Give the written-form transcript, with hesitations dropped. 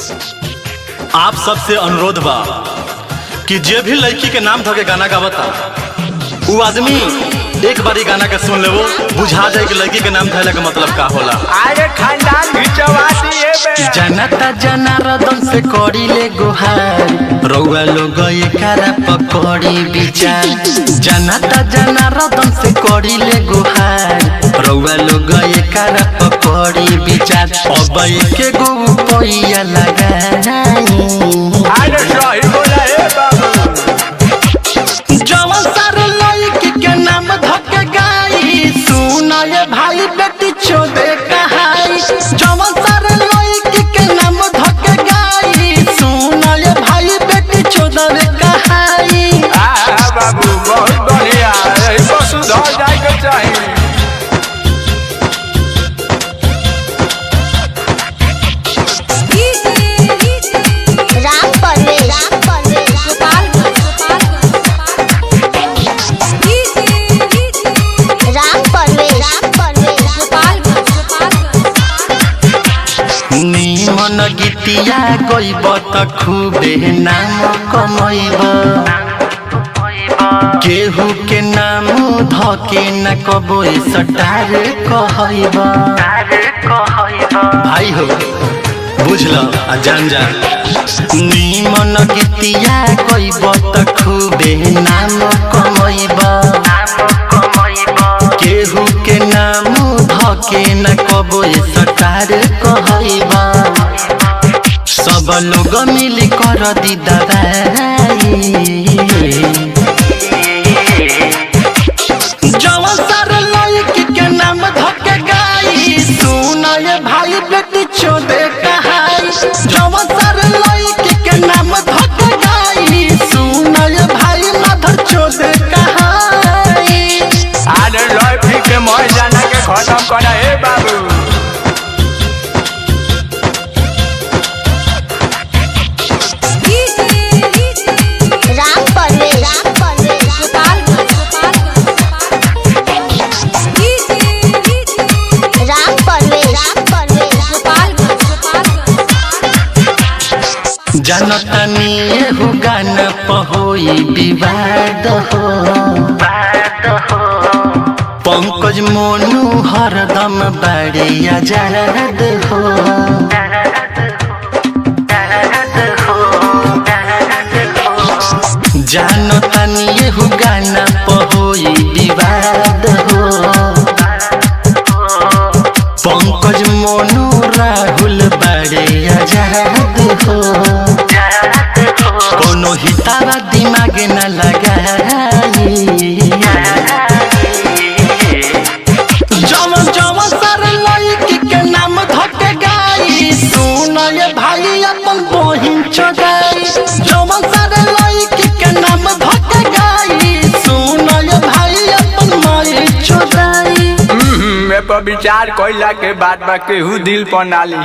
आप सबसे अनुरोध बा कि जे भी लड़की के नाम धके गाना गावता वो आदमी एक बारी गाना के सुन लेवो, बुझा जाए कि लड़की के नाम धैले का मतलब का होला। अरे खानदान घिचवा दिए बे जनता जनार्दन से करी ले गुहार, रउआ लोग एकरा पकड़ी विचार। जनता जनार्दन से करी ले गुहार, रउआ लोग एकरा पकड़ी विचार। अब एके गो पैया लगाई, अरे सही बोला हे बाबू। जवन सारे लड़की के नाम धके गाई, सुना ये भाई बेटी चोदे कहाई। जवन सारे लड़की के नाम धके गाई, सुना ये भाई बेटी चोदे कहाई। बाबू बहुत बढ़िया, यही पर सुधर जाए के चाहिए। निमन गीतिया गईब त खूबे नाम कमैब, केहू के नाम धके न कबो सटार कहब। भाई हो बुझल आ जान जा, निमन गीतिया गईब त खूबे नाम कमैब, केहू के नाम धके न कबो सटार कहब। सब लोग मिली कर दी दवाई, जवन सारे लड़की के नाम धके गाई, सुना ये भाई बेटी चोदे कहाई। जवन सारे लड़की के नाम धके गाई, सुना ये भाई माधर चोदे कहाई। अरे लड़की के मर जाना के खत्म कर हे बाबू। जनतनी एहू गाना पहोई विवाद हो, पंकज मोनू हरदम बड़े आजाद हो। जनतनी एहू गाना पहोई विवाद हो, पंकज मोनू राहुल बड़े आजाद हो। कोनो हितावा दिमाग न लगाई, जवन जवन सारे लड़की के नाम धके गाई, सुना ये भाई अपन बहिन चोदाई। जवन सारे लड़की के नाम धके गाई, सुना ये भाई अपन माई चोदाई। मैं पर विचार कइला के बाद बा केहू दिल पर ना ली।